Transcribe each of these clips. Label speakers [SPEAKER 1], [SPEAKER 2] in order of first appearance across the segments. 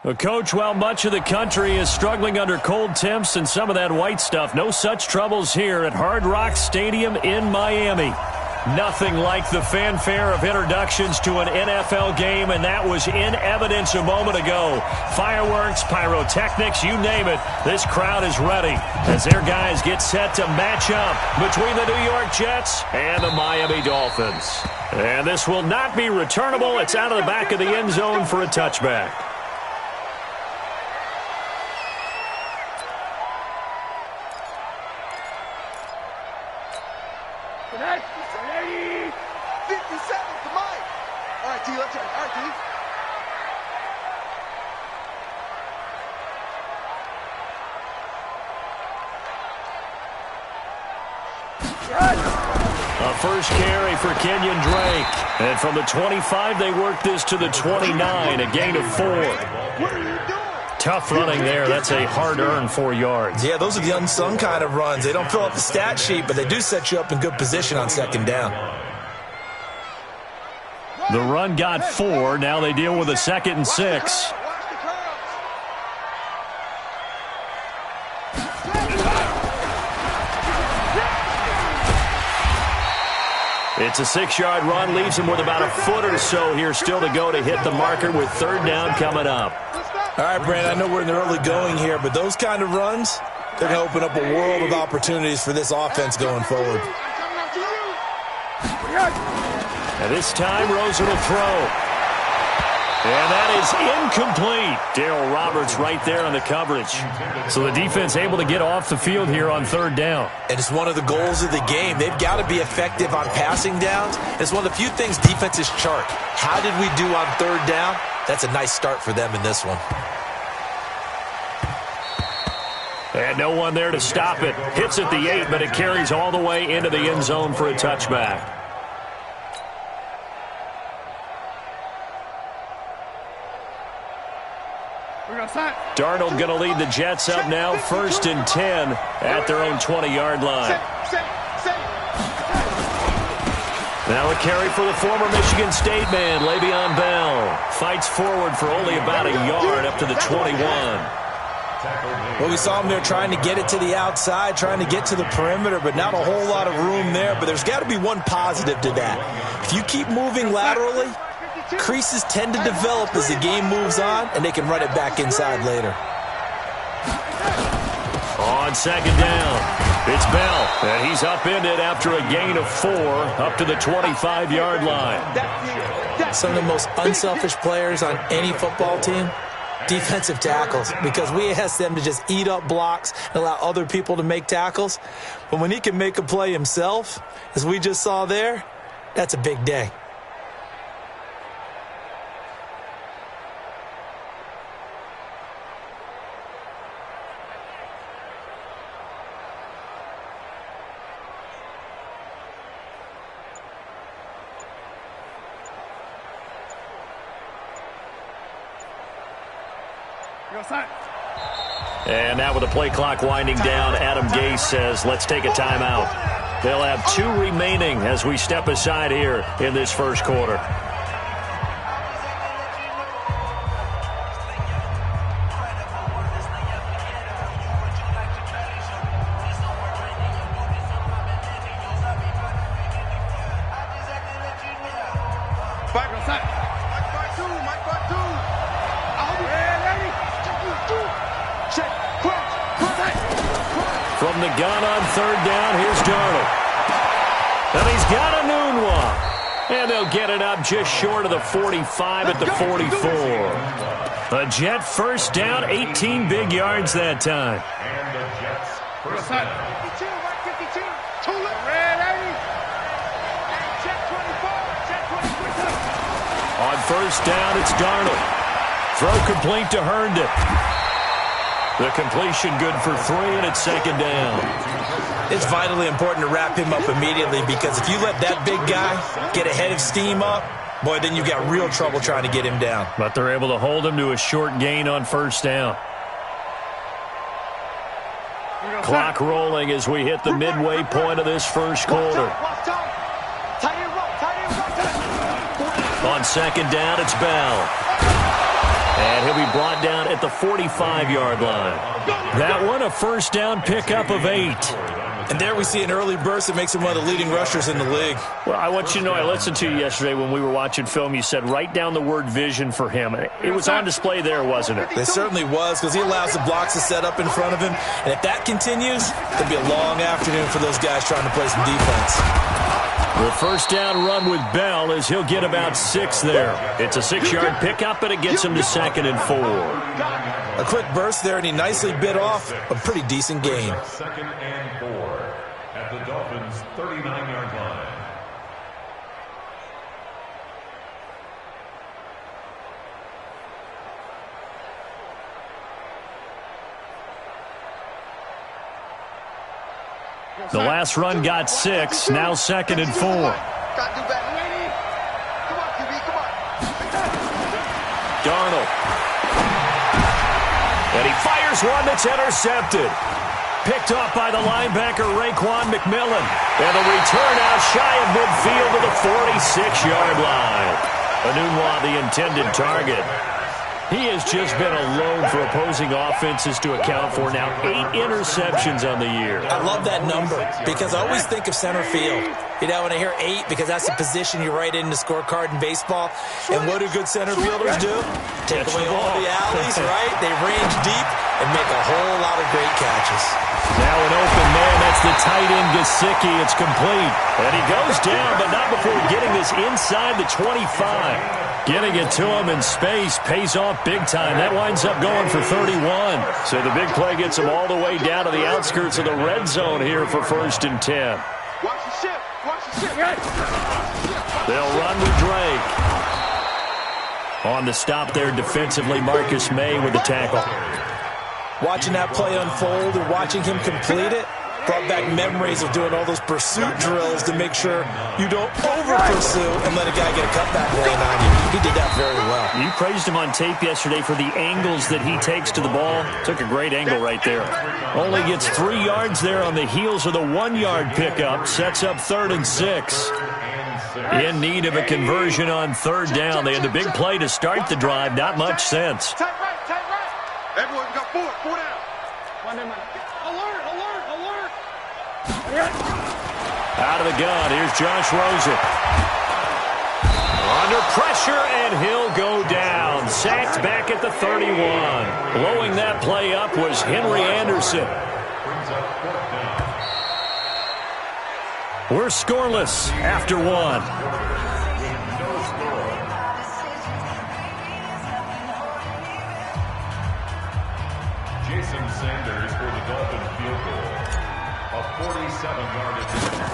[SPEAKER 1] Well, Coach, while much of the country is struggling under cold temps and some of that white stuff, no such troubles here at Hard Rock Stadium in Miami. Nothing like the fanfare of introductions to an NFL game, and that was in evidence a moment ago. Fireworks, pyrotechnics, you name it, this crowd is ready as their guys get set to match up between the New York Jets and the Miami Dolphins. And this will not be returnable. It's out of the back of the end zone for a touchback. A first carry for Kenyon Drake. And from the 25, they work this to the 29, a gain of 4. Tough running there. That's a hard-earned 4 yards.
[SPEAKER 2] Yeah, those are the unsung kind of runs. They don't fill up the stat sheet, but they do set you up in good position on second down.
[SPEAKER 1] The run got 4. Now they deal with a 2nd and 6. It's a 6-yard run, leaves him with about a foot or so here still to go to hit the marker with 3rd down coming up.
[SPEAKER 2] All right, Brandon, I know we're in the early going here, but those kind of runs, they're going to open up a world of opportunities for this offense going forward.
[SPEAKER 1] And this time, Rosen will throw. And that is incomplete. Darryl Roberts right there on the coverage. So the defense able to get off the field here on 3rd down.
[SPEAKER 2] And it's one of the goals of the game. They've got to be effective on passing downs. It's one of the few things defenses chart. How did we do on 3rd down? That's a nice start for them in this one.
[SPEAKER 1] And no one there to stop it. Hits at the 8, but it carries all the way into the end zone for a touchback. Darnold going to lead the Jets up now, 1st and 10 at their own 20-yard line. Now a carry for the former Michigan State man, Le'Veon Bell. Fights forward for only about a yard up to the 21.
[SPEAKER 2] Well, we saw him there trying to get it to the outside, trying to get to the perimeter, but not a whole lot of room there. But there's got to be one positive to that. If you keep moving laterally, creases tend to develop as the game moves on, and they can run it back inside later.
[SPEAKER 1] On 2nd down, it's Bell, and he's upended after a gain of 4 up to the 25-yard line.
[SPEAKER 2] Some of the most unselfish players on any football team, defensive tackles, because we ask them to just eat up blocks and allow other people to make tackles. But when he can make a play himself, as we just saw there, that's a big day.
[SPEAKER 1] And now with the play clock winding down, Adam Gase says, let's take a timeout. They'll have 2 remaining as we step aside here in this first quarter. From the gun on 3rd down, here's Darnold. And he's got a noon one. And they'll get it up just short of the 45 at the 44. A Jet first down, 18 big yards that time.
[SPEAKER 3] And the Jets first down.
[SPEAKER 1] On 1st down, it's Darnold. Throw complete to Herndon. The completion good for 3, and it's 2nd down.
[SPEAKER 2] It's vitally important to wrap him up immediately, because if you let that big guy get a head of steam up, boy, then you've got real trouble trying to get him down.
[SPEAKER 1] But they're able to hold him to a short gain on 1st down. Clock rolling as we hit the midway point of this first quarter. On 2nd down, it's Bell. And he'll be brought down at the 45-yard line. That one, a first down pickup of 8.
[SPEAKER 2] And there we see an early burst that makes him one of the leading rushers in the league.
[SPEAKER 1] Well, I want you to know, I listened to you yesterday when we were watching film. You said write down the word vision for him. It was on display there, wasn't it?
[SPEAKER 2] It certainly was, because he allows the blocks to set up in front of him. And if that continues, it'll be a long afternoon for those guys trying to play some defense.
[SPEAKER 1] The first down run with Bell is he'll get about 6 there. It's a 6-yard pickup, and it gets him to 2nd and 4.
[SPEAKER 2] A quick burst there, and he nicely bit off a pretty decent gain.
[SPEAKER 3] 2nd and 4 at the Dolphins' 39-yard line.
[SPEAKER 1] The last run got 6, now 2nd and 4. Darnold. And he fires one that's intercepted. Picked off by the linebacker, Raekwon McMillan. And the return out shy of midfield to the 46-yard line. Enunwa, the intended target. He has just been a load for opposing offenses to account for. Now 8 interceptions on the year.
[SPEAKER 2] I love that number because I always think of center field. You know, when I hear 8, because that's the position you write in the scorecard in baseball. And what do good center fielders do? Take away all the alleys, right? They range deep and make a whole lot of great catches.
[SPEAKER 1] Now an open man, that's the tight end Gesicki. It's complete. And he goes down, but not before getting this inside the 25. Getting it to him in space pays off big time. That winds up going for 31. So the big play gets him all the way down to the outskirts of the red zone here for 1st and 10.
[SPEAKER 4] Watch the ship. Watch the ship.
[SPEAKER 1] They'll run with Drake. On the stop there defensively, Marcus May with the tackle.
[SPEAKER 2] Watching that play unfold and watching him complete it brought back memories of doing all those pursuit drills to make sure you don't over-pursue and let a guy get a cutback lane on you. He did that very well.
[SPEAKER 1] You praised him on tape yesterday for the angles that he takes to the ball. Took a great angle right there. Only gets 3 yards there on the heels of the 1-yard pickup. Sets up 3rd and 6. In need of a conversion on 3rd down. They had the big play to start the drive. Not much sense.
[SPEAKER 4] Tight right. Everyone got 4 down. Alert.
[SPEAKER 1] Out of the gun, here's Josh Rosen. Under pressure, and he'll go down. Sacked back at the 31. Blowing that play up was Henry Anderson. We're scoreless after 1.
[SPEAKER 3] Jason Sanders for the Dolphins field goal. A 47-yard attempt.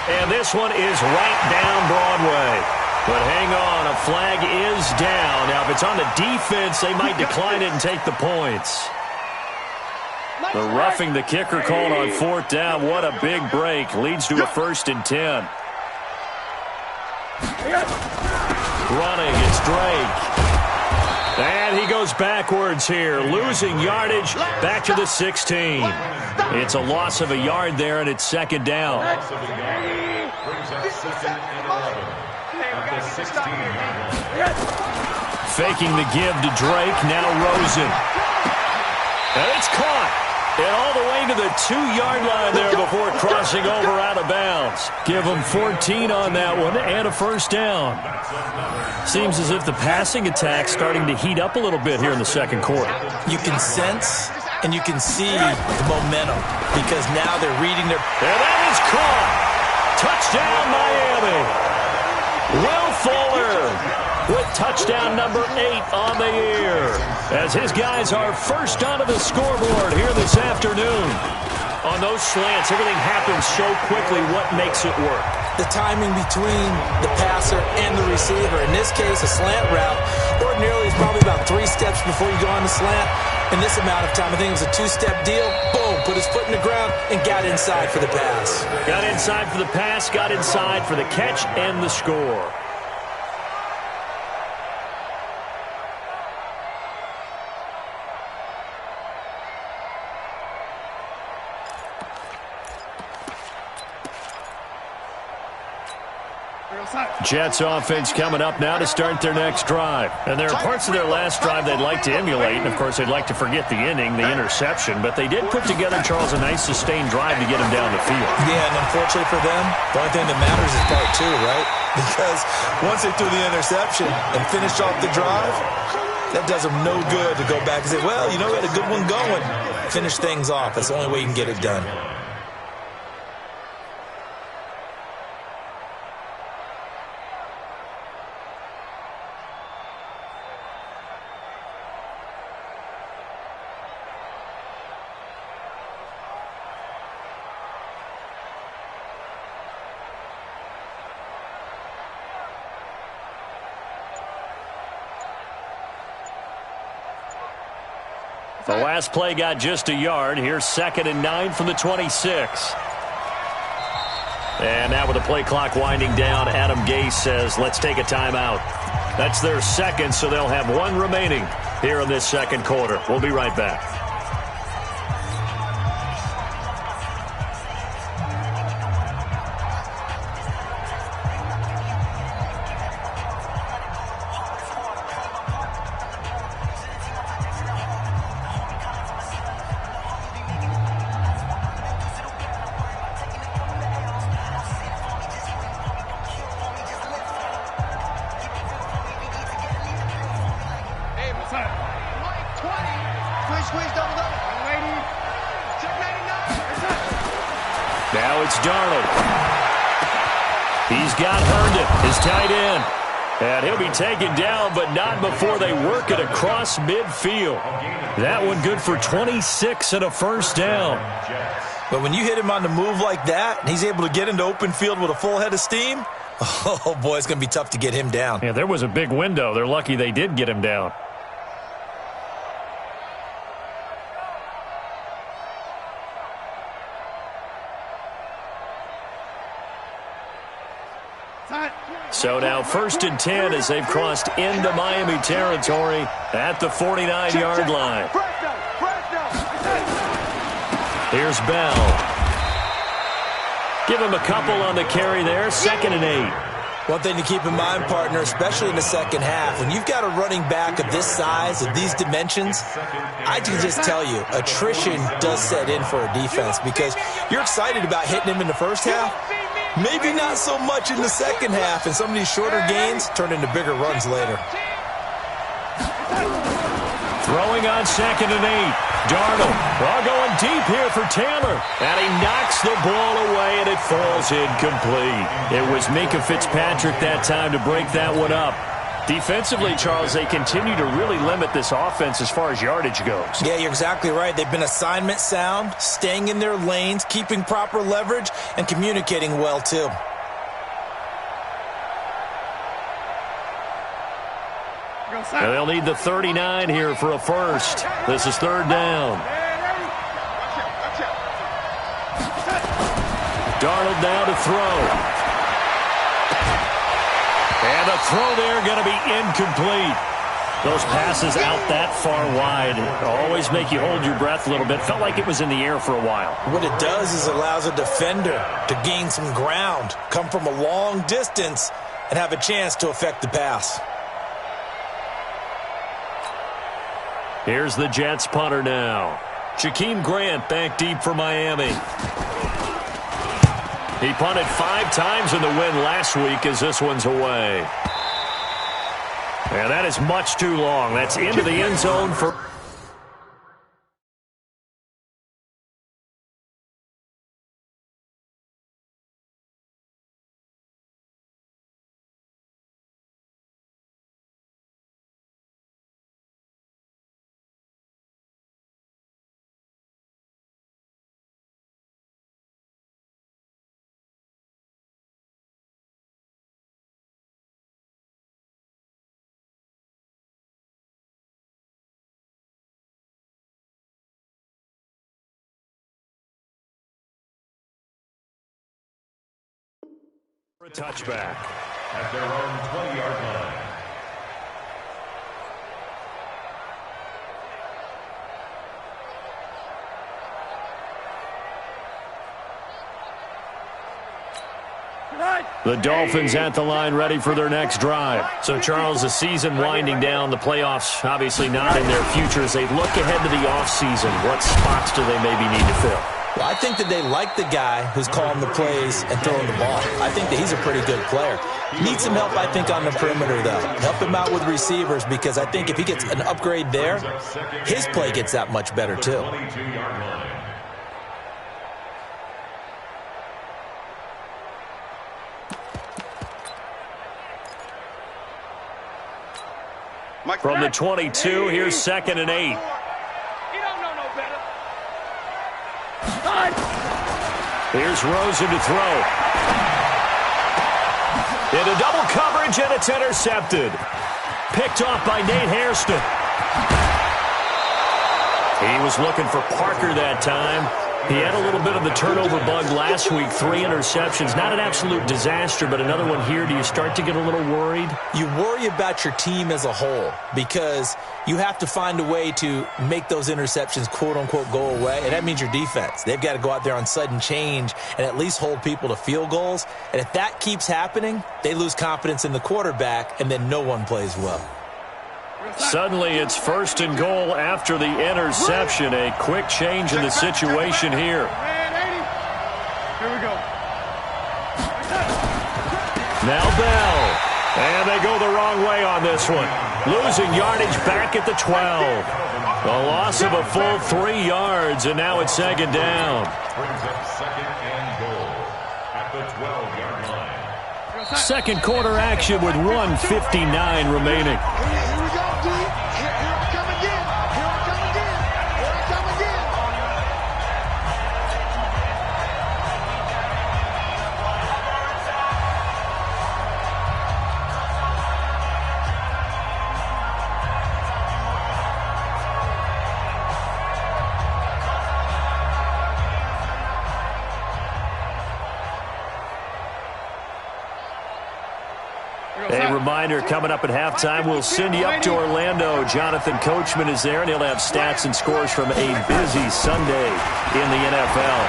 [SPEAKER 1] And this one is right down Broadway. But hang on, a flag is down. Now, if it's on the defense, they might decline it and take the points. The roughing the kicker called on 4th down. What a big break. Leads to a 1st and 10. Running, it's Drake. And he goes backwards here, losing yardage back to the 16. It's a loss of a yard there, and it's 2nd down.
[SPEAKER 3] Loss of a yard brings up 2nd and 11 at the 16-yard line.
[SPEAKER 1] Faking the give to Drake, now Rosen. And it's caught. And all the way to the 2-yard line there before crossing over out of bounds. Give them 14 on that one and a 1st down. Seems as if the passing attack's starting to heat up a little bit here in the 2nd quarter.
[SPEAKER 2] You can sense and you can see the momentum because now they're reading their...
[SPEAKER 1] And that is caught. Touchdown, Miami. Will Fuller with touchdown number 8 on the year, as his guys are first onto the scoreboard here this afternoon. On those slants, everything happens so quickly. What makes it work?
[SPEAKER 2] The timing between the passer and the receiver. In this case, a slant route ordinarily is probably about 3 steps before you go on the slant. In this amount of time, I think it was a 2-step deal. Boom, put his foot in the ground and got inside for the pass.
[SPEAKER 1] Got inside for the pass, got inside for the catch and the score. Jets offense coming up now to start their next drive. And there are parts of their last drive they'd like to emulate, and, of course, they'd like to forget the inning, the interception. But they did put together, Charles, a nice sustained drive to get him down the field.
[SPEAKER 2] Yeah, and unfortunately for them, the only thing that matters is part two, right? Because once they threw the interception and finished off the drive, that does them no good to go back and say, well, you know, we had a good one going. Finish things off. That's the only way you can get it done.
[SPEAKER 1] The last play got just a yard. Here's 2nd and 9 from the 26. And now with the play clock winding down, Adam Gase says, let's take a timeout. That's their second, so they'll have one remaining here in this second quarter. We'll be right back. Now it's Darnold. He's got Herndon, his tight end. And he'll be taken down, but not before they work it across midfield. That one good for 26 and a first down.
[SPEAKER 2] But when you hit him on the move like that, and he's able to get into open field with a full head of steam, oh, boy, it's going to be tough to get him down.
[SPEAKER 1] Yeah, there was a big window. They're lucky they did get him down. So now 1st and 10 as they've crossed into Miami territory at the 49-yard line. Here's Bell. Give him a couple on the carry there. 2nd and 8.
[SPEAKER 2] One thing to keep in mind, partner, especially in the second half, when you've got a running back of this size, of these dimensions, I can just tell you, attrition does set in for a defense because you're excited about hitting him in the first half. Maybe not so much in the second half, and some of these shorter gains turn into bigger runs later.
[SPEAKER 1] Throwing on 2nd and 8. Darnold, well, going deep here for Taylor. And he knocks the ball away, and it falls incomplete. It was Minkah Fitzpatrick that time to break that one up. Defensively, Charles, they continue to really limit this offense as far as yardage goes.
[SPEAKER 2] Yeah, you're exactly right. They've been assignment sound, staying in their lanes, keeping proper leverage, and communicating well, too.
[SPEAKER 1] And they'll need the 39 here for a first. This is 3rd down. Darnold now to throw. And the throw there going to be incomplete. Those passes out that far wide always make you hold your breath a little bit. Felt like it was in the air for a while.
[SPEAKER 2] What it does is it allows a defender to gain some ground, come from a long distance, and have a chance to affect the pass.
[SPEAKER 1] Here's the Jets punter now. Jakeem Grant back deep for Miami. He punted 5 times in the win last week as this one's away. And that is much too long. That's into the end zone for... a touchback.
[SPEAKER 5] At their own 20-yard line.
[SPEAKER 1] The Dolphins at the line ready for their next drive. So, Charles, the season winding down, the playoffs obviously not in their future. As they look ahead to the offseason, what spots do they maybe need to fill?
[SPEAKER 2] Well, I think that they like the guy who's calling the plays and throwing the ball. I think that he's a pretty good player. Needs some help, I think, on the perimeter, though. Help him out with receivers, because I think if he gets an upgrade there, his play gets that much better, too.
[SPEAKER 1] From the 22, here's 2nd and 8.
[SPEAKER 3] You don't know no better.
[SPEAKER 1] Here's Rosen to throw. Into double coverage, and it's intercepted. Picked off by Nate Hairston. He was looking for Parker that time. He had a little bit of the turnover bug last week, 3 interceptions. Not an absolute disaster, but another one here. Do you start to get a little worried?
[SPEAKER 2] You worry about your team as a whole, because you have to find a way to make those interceptions, quote-unquote, go away, and that means your defense. They've got to go out there on sudden change and at least hold people to field goals, and if that keeps happening, they lose confidence in the quarterback, and then no one plays well.
[SPEAKER 1] Suddenly, it's 1st and goal after the interception. A quick change in the situation here.
[SPEAKER 4] Here we go.
[SPEAKER 1] Now Bell. And they go the wrong way on this one. Losing yardage back at the 12. A loss of a full 3 yards, and now it's 2nd down.
[SPEAKER 5] Brings up 2nd and goal at the 12-yard line.
[SPEAKER 1] Second quarter action with 1:59 remaining. A reminder, coming up at halftime, we'll send you up to Orlando. Jonathan Coachman is there, and he'll have stats and scores from a busy Sunday in the NFL.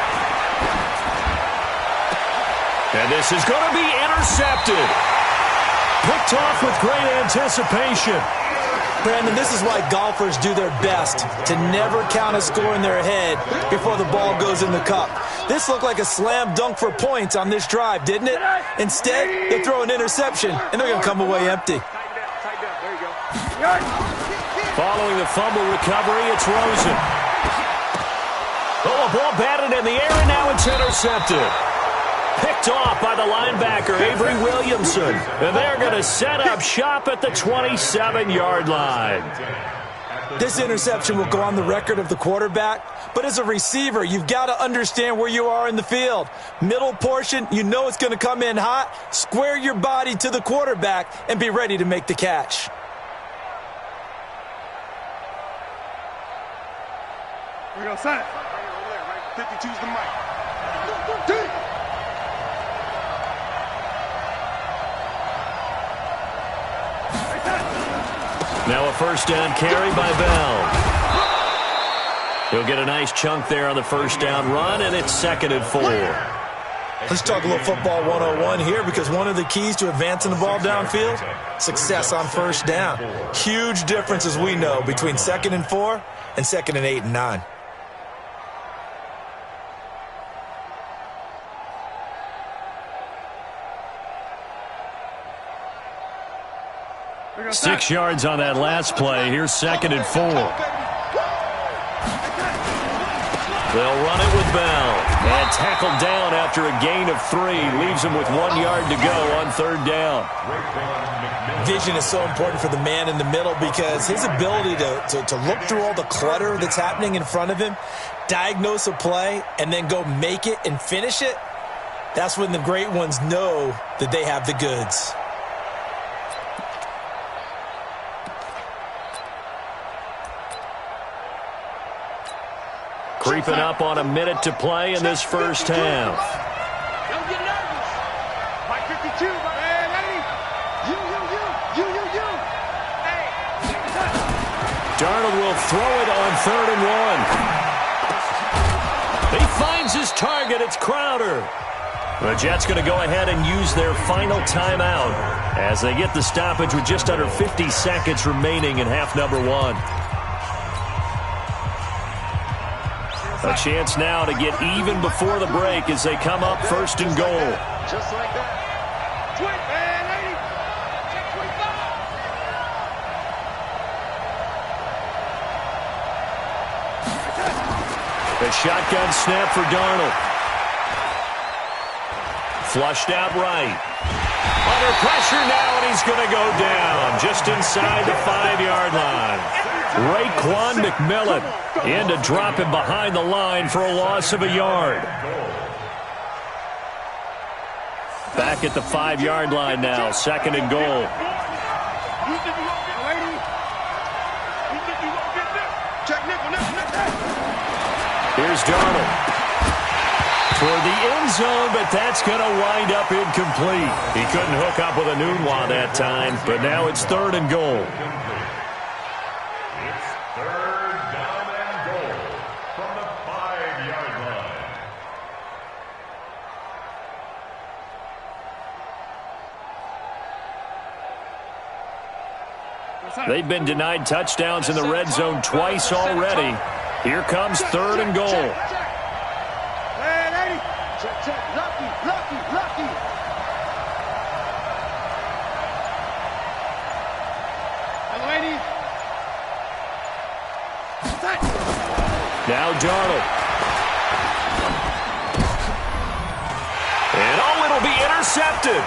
[SPEAKER 1] And this is going to be intercepted. Picked off with great anticipation.
[SPEAKER 2] Brandon, this is why golfers do their best to never count a score in their head before the ball goes in the cup. This looked like a slam dunk for points on this drive, didn't it? Instead, they throw an interception, and they're going to come away empty.
[SPEAKER 1] Following the fumble recovery, it's Rosen. Oh, a ball batted in the air, and now it's intercepted. Picked off by the linebacker, Avery Williamson. And they're going to set up shop at the 27-yard line.
[SPEAKER 2] This interception will go on the record of the quarterback, but as a receiver, you've got to understand where you are in the field. Middle portion, you know it's going to come in hot. Square your body to the quarterback and be ready to make the catch.
[SPEAKER 4] Here we go, son. 52's the mic.
[SPEAKER 1] Now a first down carry by Bell. He'll get a nice chunk there on the first down run, and it's 2nd and 4.
[SPEAKER 2] Let's talk a little football 101 here, because one of the keys to advancing the ball downfield, success on first down. Huge difference, as we know, between 2nd and 4 and 2nd and 8 and 9.
[SPEAKER 1] – 6 yards on that last play. Here's 2nd and 4. They'll run it with Bell. And tackled down after a gain of 3. Leaves him with 1 yard to go on 3rd down.
[SPEAKER 2] Vision is so important for the man in the middle, because his ability to look through all the clutter that's happening in front of him, diagnose a play, and then go make it and finish it, that's when the great ones know that they have the goods.
[SPEAKER 1] Creeping up on a minute to play in this first half.
[SPEAKER 4] Don't get nervous. Mike 52, man, lady. You. Hey.
[SPEAKER 1] Darnold will throw it on 3rd and 1. He finds his target. It's Crowder. The Jets going to go ahead and use their final timeout as they get the stoppage with just under 50 seconds remaining in half number one. A chance now to get even before the break as they come up first and goal.
[SPEAKER 4] Just like that.
[SPEAKER 1] The shotgun snap for Darnold. Flushed out right. Under pressure now, and he's going to go down just inside the 5-yard line. Raekwon McMillan in to drop him behind the line for a loss of a yard. Back at the 5-yard line now, second and goal. Here's Darnold toward the end zone, but that's going to wind up incomplete. He couldn't hook up with a Nunwa that time, but now it's third and goal.
[SPEAKER 5] It's third down and goal from the 5-yard line.
[SPEAKER 1] They've been denied touchdowns in the red zone twice already. Here comes third and goal. Now Darnold. And it'll be intercepted.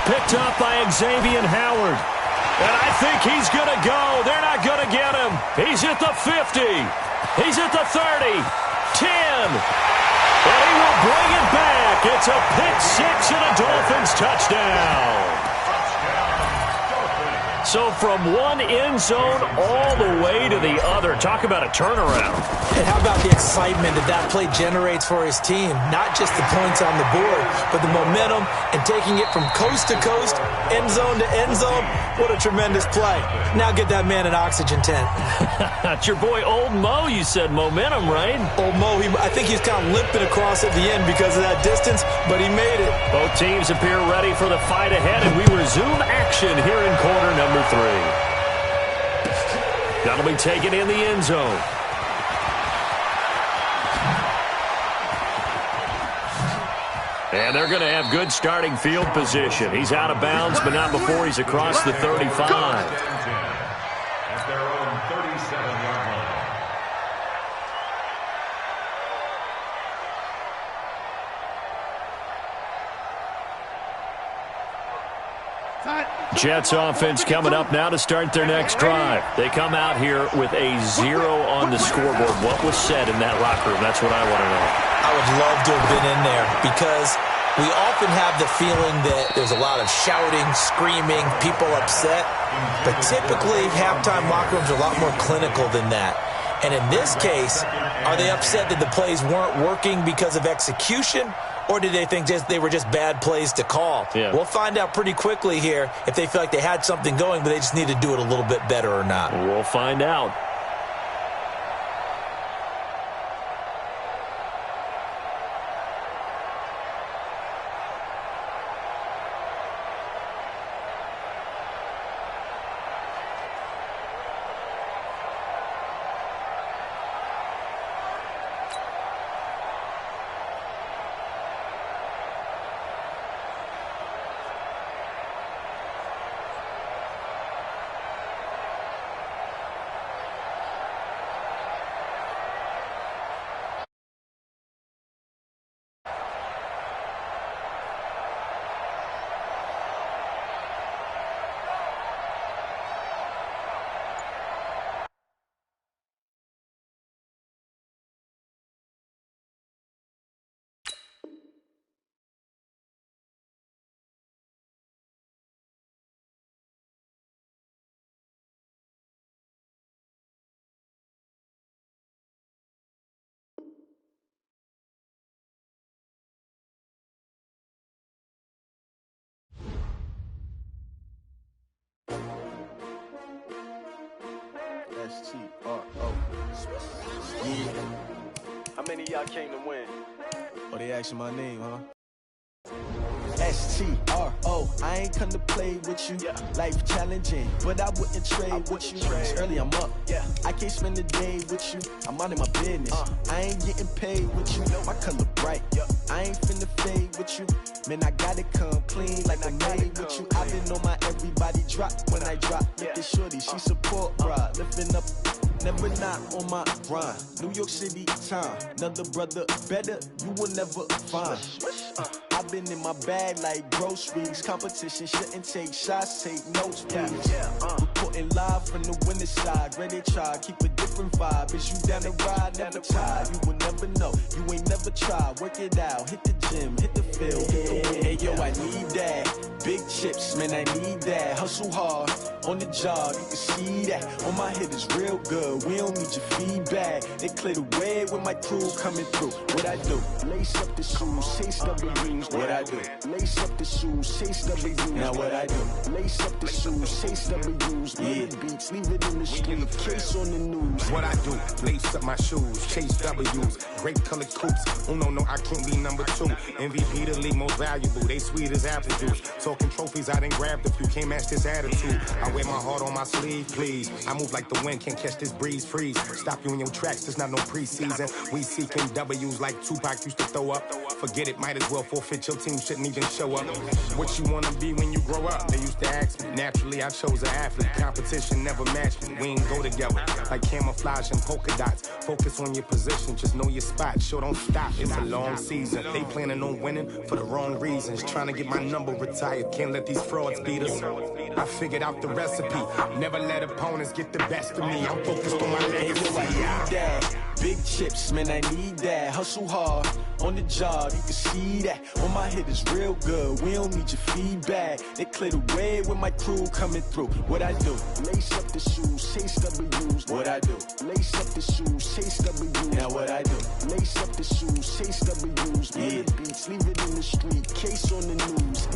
[SPEAKER 1] Picked up by Xavier Howard. And I think he's going to go. They're not going to get him. He's at the 50. He's at the 30. 10. And he will bring it back. It's a pick-6 and a Dolphins touchdown. So from one end zone all the way to the other. Talk about a turnaround.
[SPEAKER 2] And how about the excitement that play generates for his team? Not just the points on the board, but the momentum and taking it from coast to coast, end zone to end zone. What a tremendous play. Now get that man an oxygen tent.
[SPEAKER 1] That's your boy Old Mo, you said. Momentum, right?
[SPEAKER 2] Old Mo, I think he's kind of limping across at the end because of that distance, but he made it.
[SPEAKER 1] Both teams appear ready for the fight ahead, and we resume action here in quarter number 3. That'll be taken in the end zone. And they're going to have good starting field position. He's out of bounds, but not before he's across the 35.
[SPEAKER 5] At their own 37-yard
[SPEAKER 1] line. Jets offense coming up now to start their next drive. They come out here with a 0 on the scoreboard. What was said in that locker room? That's what I want to know.
[SPEAKER 2] I would love to have been in there because we often have the feeling that there's a lot of shouting, screaming, people upset. But typically, halftime locker rooms are a lot more clinical than that. And in this case, are they upset that the plays weren't working because of execution? Or did they think they were just bad plays to call?
[SPEAKER 1] Yeah.
[SPEAKER 2] We'll find out pretty quickly here if they feel like they had something going, but they just need to do it a little bit better or not.
[SPEAKER 1] We'll find out.
[SPEAKER 6] S-T-R-O. Yeah. How many of y'all came to win? Oh, they asking my name, huh? S-T-R-O. I ain't come to play with you. Life challenging, but I wouldn't trade with you. It's early, I'm up. I can't spend the day with you. I'm minding my business. I ain't getting paid with you. My color bright. I ain't finna fade with you. Man, I gotta come clean like I made with you. I've been on my everybody drop when I drop. Look at shorty, she support, bruh. Lifting up, never not on my grind. New York City time, another brother better, you will never find. I've been in my bag like groceries. Competition shouldn't take shots, take notes, please. Reporting live from the winning side. Ready to try, keep a different vibe. Is you down the ride, never tired. You will never know, you ain't never tried. Work it out, hit the gym, hit the field, hit the win. Hey yo, I need that. Big chips, man, I need that. Hustle hard, on the job, you can see that. On my hit is real good, we don't need your feedback. They clear the way with my crew coming through. What I do? Lace up the shoes, chase W's. What I do? Lace up the shoes, chase W's. Now what I do? Lace up the shoes, chase W's. Murder beats, leave it in the street, case on the news.
[SPEAKER 7] What I do? Lace up my shoes, chase W's. Great colored coops. Oh no, I can't be number 2. MVP the league most valuable. They sweet as apple juice. Talking trophies, I done grabbed a few. Can't match this attitude. I wear my heart on my sleeve, please. I move like the wind, can't catch this breeze, freeze. Stop you in your tracks, there's not no preseason. We seeking W's like Tupac used to throw up. Forget it, might as well forfeit. Your team shouldn't even show up. What you wanna be when you grow up? They used to ask me. Naturally, I chose an athlete. Competition never matched me. We ain't go together like camouflage and polka dots. Focus on your position, just know your spot. Sure, don't stop. It's a long season. They planning on winning for the wrong reasons. Trying to get my number retired. Can't let these frauds beat us. I figured out the recipe. Never let opponents get the best of me. I'm focused on my legacy.
[SPEAKER 6] I need that. Big chips, man, I need that. Hustle hard, on the job, you can see that. On my hit is real good, we don't need your feedback. They clear the way with my crew coming through. What I do? Lace up the shoes, chase W's. What I do? Lace up the shoes, chase W's. Now what I do? Lace up the shoes, chase W's. Murder beats, leave it in the street, case on the news.